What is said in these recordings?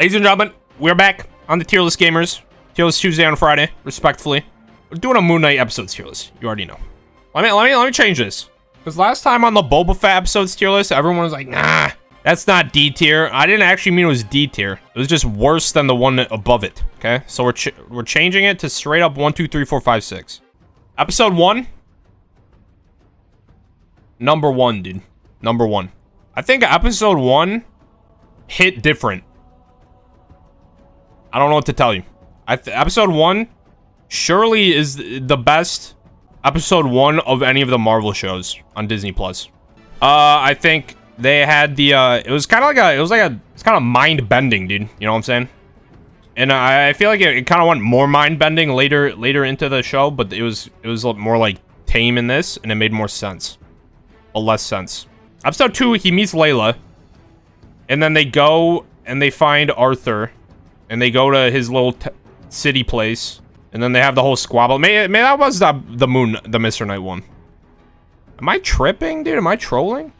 Ladies and gentlemen, we're back on the Tier List Gamers. Tier List Tuesday on Friday, respectfully. We're doing a Moon Knight episode tier list. You already know. Let me change this. Because last time on the Boba Fett episodes tier list, everyone was like, nah, that's not D tier. I didn't actually mean it was D tier. It was just worse than the one above it. Okay, so we're changing it to straight up 1, 2, 3, 4, 5, 6. Episode 1. Number 1, dude. Number 1. I think episode 1 hit different. I don't know what to tell you. Episode 1 surely is the best episode 1 of any of the Marvel shows on Disney Plus. I think they had the it was kind of mind bending, dude. You know what I'm saying? And I feel like it kind of went more mind bending later into the show, but it was more like tame in this, and it made more sense, or less sense. Episode 2, he meets Layla, and then they go and they find Arthur, and they go to his little city place, and then they have the whole squabble. Maybe that was the Mr. Knight one. Am I tripping, dude? Am I trolling?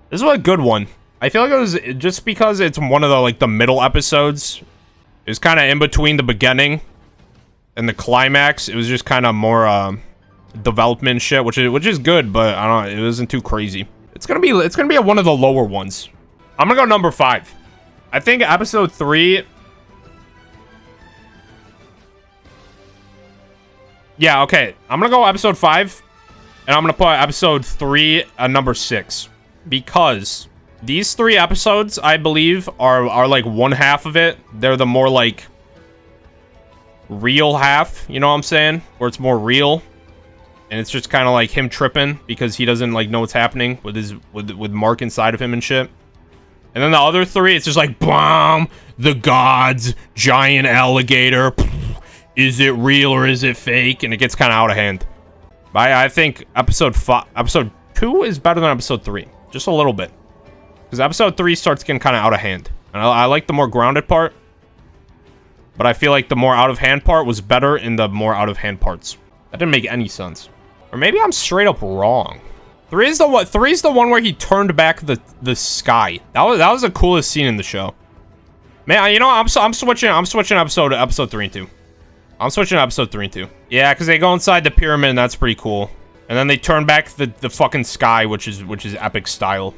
This was a good one. I feel like it was just because it's one of the middle episodes. It was kind of in between the beginning and the climax. It was just kind of more development shit, which is good, but I don't know, it wasn't too crazy. It's gonna be one of the lower ones. I'm gonna go number 5. I think episode 3. Yeah, okay. I'm gonna go episode 5, and I'm gonna put episode 3 at number 6, because these 3 episodes, I believe, are like one half of it. They're the more like real half, you know what I'm saying? Where it's more real, and it's just kind of like him tripping because he doesn't like know what's happening with Mark inside of him and shit. And then the other 3, it's just like, BOOM! The gods, giant alligator. Is it real or is it fake? And it gets kind of out of hand. I think episode 2 is better than episode 3. Just a little bit. Because episode 3 starts getting kind of out of hand. And I like the more grounded part. But I feel like the more out of hand part was better in the more out of hand parts. That didn't make any sense. Or maybe I'm straight up wrong. 3 is the one where he turned back the sky. That was the coolest scene in the show. Man, you know, I'm switching episode 3 and 2. I'm switching to episode 3 and 2. Yeah, because they go inside the pyramid, and that's pretty cool. And then they turn back the fucking sky, which is epic style.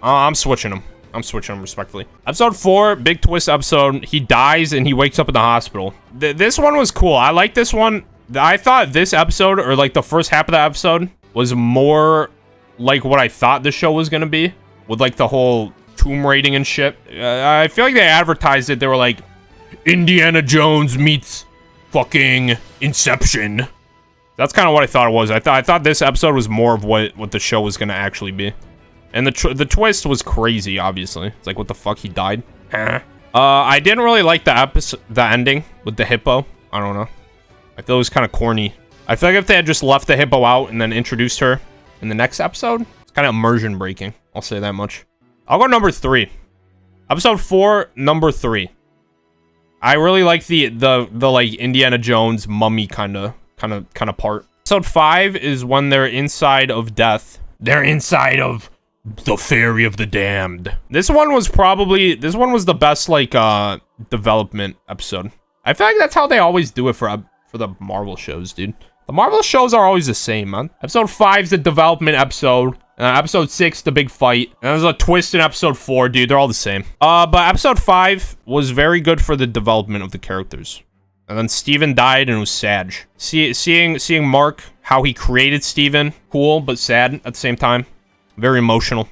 I'm switching them. I'm switching them respectfully. Episode 4, big twist episode. He dies, and he wakes up in the hospital. This one was cool. I like this one. I thought this episode, or like the first half of the episode, was more like what I thought the show was going to be. With like the whole tomb raiding and shit. I feel like they advertised it. They were like, Indiana Jones meets fucking Inception. That's kind of what I thought it was. I thought this episode was more of what the show was gonna actually be, and the twist was crazy. Obviously, it's like, what the fuck, he died. I didn't really like the ending with the hippo. I don't know. I thought it was kind of corny. I feel like if they had just left the hippo out and then introduced her in the next episode, it's kind of immersion breaking. I'll say that much. I'll go number 3. Episode 4, number 3. I really like the like Indiana Jones mummy kind of part. Episode 5 is when they're inside of death. They're inside of the Fairy of the Damned. This one was the best like development episode. I feel like that's how they always do it for the Marvel shows, dude. The Marvel shows are always the same, man. Episode 5 is the development episode. Episode 6, the big fight. And there's a twist in episode 4, dude. They're all the same. But episode 5 was very good for the development of the characters. And then Steven died, and it was sad. Seeing Mark, how he created Steven, cool, but sad at the same time. Very emotional.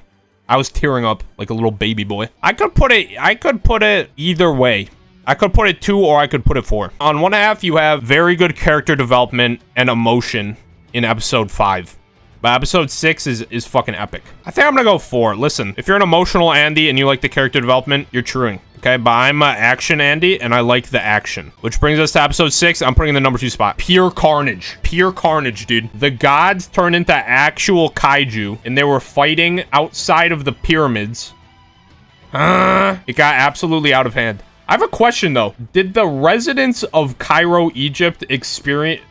I was tearing up like a little baby boy. I could put it either way. I could put it 2 or I could put it 4. On one half, you have very good character development and emotion in episode 5. But episode 6 is fucking epic. I think I'm gonna go 4. Listen, if you're an emotional Andy and you like the character development, you're truing. Okay, but I'm an action Andy and I like the action. Which brings us to episode 6. I'm putting in the number 2 spot. Pure carnage. Pure carnage, dude. The gods turned into actual kaiju and they were fighting outside of the pyramids. It got absolutely out of hand. I have a question though. Did the residents of Cairo, Egypt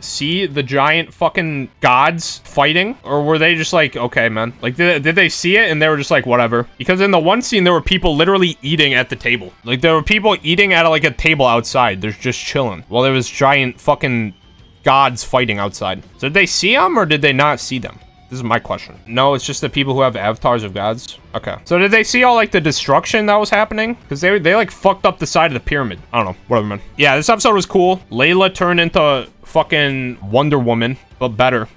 see the giant fucking gods fighting? Or were they just like, okay, man? Like, did they see it and they were just like, whatever? Because in the one scene, there were people literally eating at the table. Like, there were people eating at like a table outside. They're just chilling while there was giant fucking gods fighting outside. So did they see them or did they not see them? This is my question. No, it's just the people who have avatars of gods. Okay. So did they see all like the destruction that was happening? Because they like fucked up the side of the pyramid. I don't know. Whatever, man. Yeah, this episode was cool. Layla turned into fucking Wonder Woman, but better.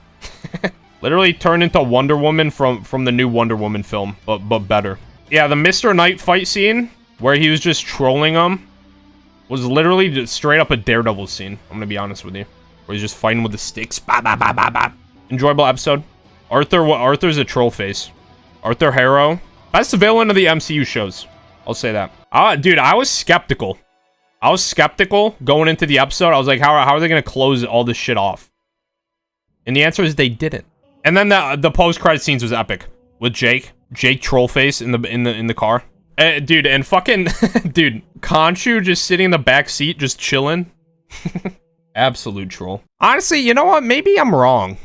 Literally turned into Wonder Woman from the new Wonder Woman film, but better. Yeah, the Mr. Knight fight scene where he was just trolling him was literally just straight up a Daredevil scene. I'm gonna be honest with you. Where he's just fighting with the sticks. Bah, bah, bah, bah, bah. Enjoyable episode. Arthur's a troll face. Arthur Harrow. Best villain of the MCU shows. I'll say that. Dude, I was skeptical. I was skeptical going into the episode. I was like, how are they going to close all this shit off? And the answer is they didn't. And then the post-credit scenes was epic. With Jake Trollface in the car. Dude, and fucking... dude, Khonshu just sitting in the back seat, just chilling. Absolute troll. Honestly, you know what? Maybe I'm wrong.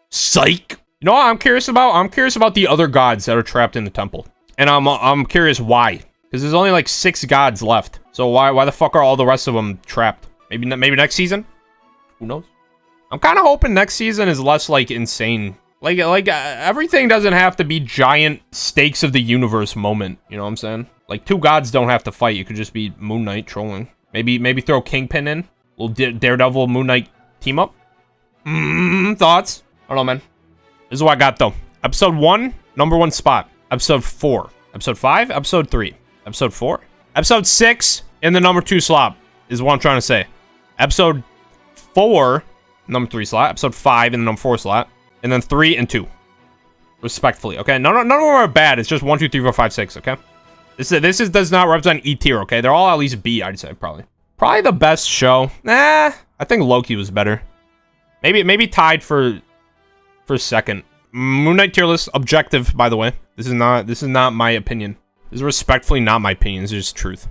Psych. You know what I'm curious about? I'm curious about the other gods that are trapped in the temple. And I'm curious why. Because there's only like 6 gods left. So why the fuck are all the rest of them trapped? Maybe next season? Who knows? I'm kind of hoping next season is less like insane. Like everything doesn't have to be giant stakes of the universe moment. You know what I'm saying? Like 2 gods don't have to fight. You could just be Moon Knight trolling. Maybe throw Kingpin in. Little Daredevil Moon Knight team up. Thoughts? I don't know, man. This is what I got, though. Episode 1, number 1 spot. Episode 4. Episode 5, episode 3. Episode 4. Episode 6 in the number 2 slot is what I'm trying to say. Episode 4, number 3 slot. Episode 5 in the number 4 slot. And then 3 and 2. Respectfully, okay? None of them are bad. It's just 1, 2, 3, 4, 5, 6, okay? This does not represent E tier, okay? They're all at least B, I'd say, probably. Probably the best show. Nah, I think Loki was better. Maybe tied for second. Moon Knight tier list, objective, by the way. This is not my opinion. This is respectfully not my opinion. This is just truth.